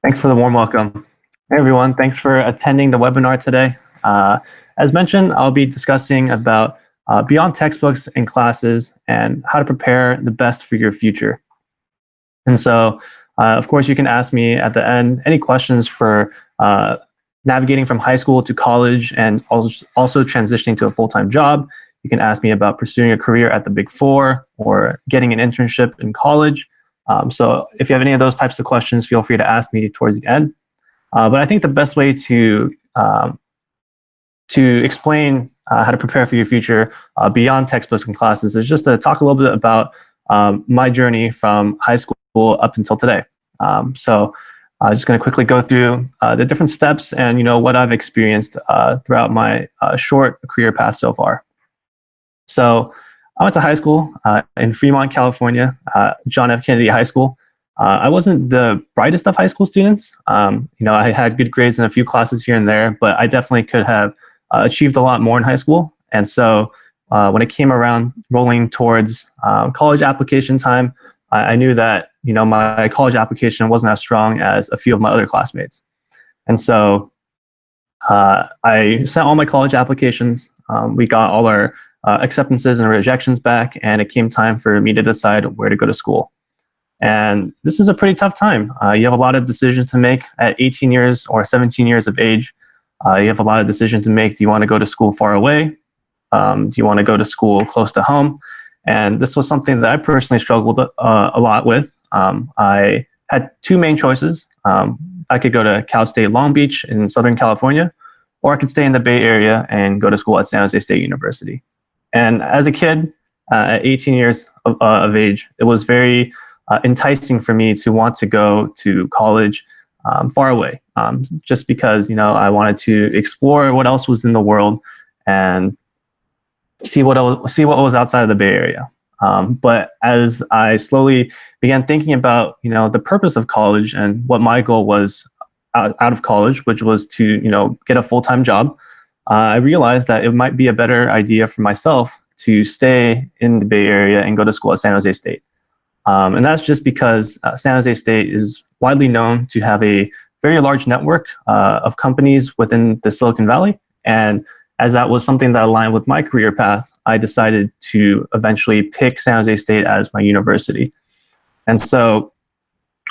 Thanks for the warm welcome. Hey everyone, thanks for attending the webinar today. As mentioned, I'll be discussing about beyond textbooks and classes and how to prepare the best for your future. And so, of course, you can ask me at the end any questions for navigating from high school to college and also transitioning to a full-time job. You can ask me about pursuing a career at the Big Four or getting an internship in college. So if you have any of those types of questions, feel free to ask me towards the end. But I think the best way to explain how to prepare for your future beyond textbooks and classes is just to talk a little bit about my journey from high school up until today. So I'm just going to quickly go through the different steps and what I've experienced throughout my short career path so far. So I went to high school in Fremont, California, John F. Kennedy High School. I wasn't the brightest of high school students. I had good grades in a few classes here and there, but I definitely could have achieved a lot more in high school. And so when it came around rolling towards college application time, I knew that my college application wasn't as strong as a few of my other classmates. And so I sent all my college applications. We got all our acceptances and rejections back, and it came time for me to decide where to go to school. And this is a pretty tough time. You have a lot of decisions to make at 18 years or 17 years of age. You have a lot of decisions to make. Do you want to go to school far away? Do you want to go to school close to home? And this was something that I personally struggled a lot with. I had two main choices. I could go to Cal State Long Beach in Southern California, or I could stay in the Bay Area and go to school at San Jose State University. And as a kid, at 18 years of age, it was very enticing for me to want to go to college far away, just because I wanted to explore what else was in the world and see what was outside of the Bay Area. But as I slowly began thinking about the purpose of college and what my goal was out of college, which was to get a full-time job, I realized that it might be a better idea for myself to stay in the Bay Area and go to school at San Jose State. And that's just because San Jose State is widely known to have a very large network of companies within the Silicon Valley. And as that was something that aligned with my career path, I decided to eventually pick San Jose State as my university. And so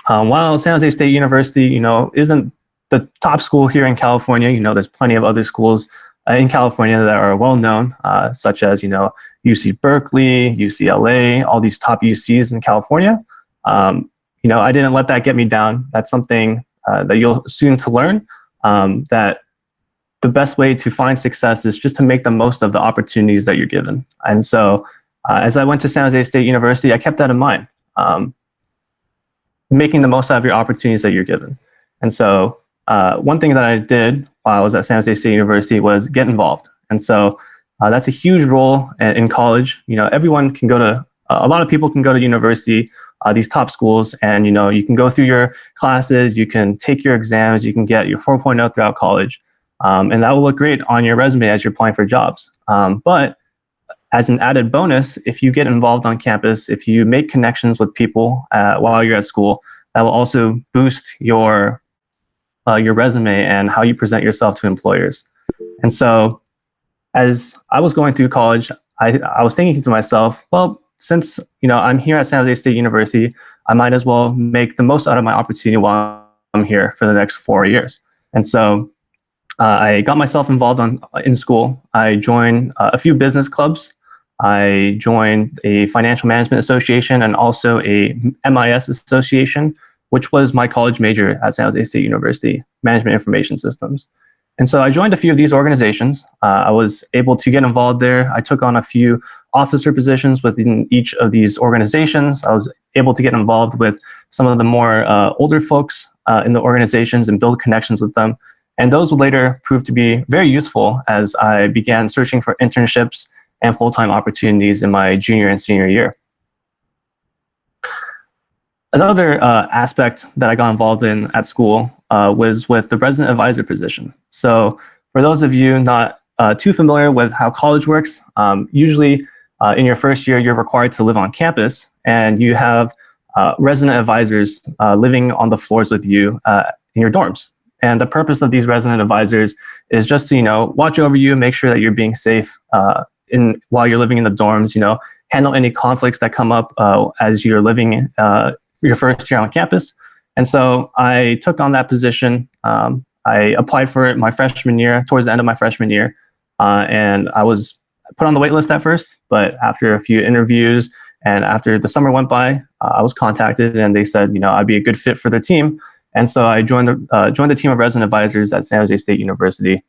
while San Jose State University, isn't the top school here in California, there's plenty of other schools in California that are well known, such as UC Berkeley, UCLA, all these top UCs in California. I didn't let that get me down. That's something that you'll soon to learn, that the best way to find success is just to make the most of the opportunities that you're given. And so as I went to San Jose State University, I kept that in mind, making the most out of your opportunities that you're given. And so one thing that I did while I was at San Jose State University was get involved. And so that's a huge role in college. Everyone can go to, a lot of people can go to university, these top schools, and you can go through your classes, you can take your exams, you can get your 4.0 throughout college, and that will look great on your resume as you're applying for jobs. But as an added bonus, if you get involved on campus, if you make connections with people while you're at school, that will also boost your resume and how you present yourself to employers. And so as I was going through college, I was thinking to myself, well, since I'm here at San Jose State University, I might as well make the most out of my opportunity while I'm here for the next 4 years. And so I got myself involved in school. I joined a few business clubs. I joined a financial management association and also a MIS association, which was my college major at San Jose State University, Management Information Systems. And so I joined a few of these organizations. I was able to get involved there. I took on a few officer positions within each of these organizations. I was able to get involved with some of the more older folks in the organizations and build connections with them. And those would later prove to be very useful as I began searching for internships and full-time opportunities in my junior and senior year. Another aspect that I got involved in at school was with the resident advisor position. So for those of you not too familiar with how college works, usually in your first year, you're required to live on campus, and you have resident advisors living on the floors with you in your dorms. And the purpose of these resident advisors is just to, watch over you, make sure that you're being safe while you're living in the dorms, handle any conflicts that come up as you're living your first year on campus. And so I took on that position. I applied for it my freshman year, towards the end of my freshman year, and I was put on the wait list at first, but after a few interviews and after the summer went by, I was contacted and they said, I'd be a good fit for the team. And so I joined the team of resident advisors at San Jose State University.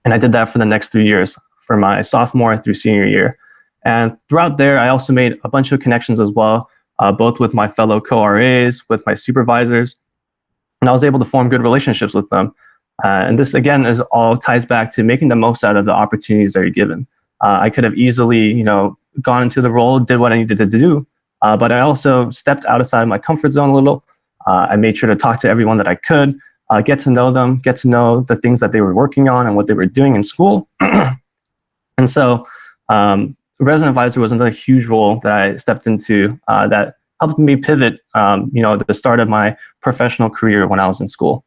And I did that for the next 3 years, for my sophomore through senior year. And throughout there, I also made a bunch of connections as well, both with my fellow co-RAs, with my supervisors, and I was able to form good relationships with them. And this, again, is all ties back to making the most out of the opportunities that you're given. I could have easily, gone into the role, did what I needed to do, but I also stepped outside of my comfort zone a little. I made sure to talk to everyone that I could, get to know them, get to know the things that they were working on and what they were doing in school. And so resident advisor was another huge role that I stepped into that helped me pivot, at the start of my professional career when I was in school.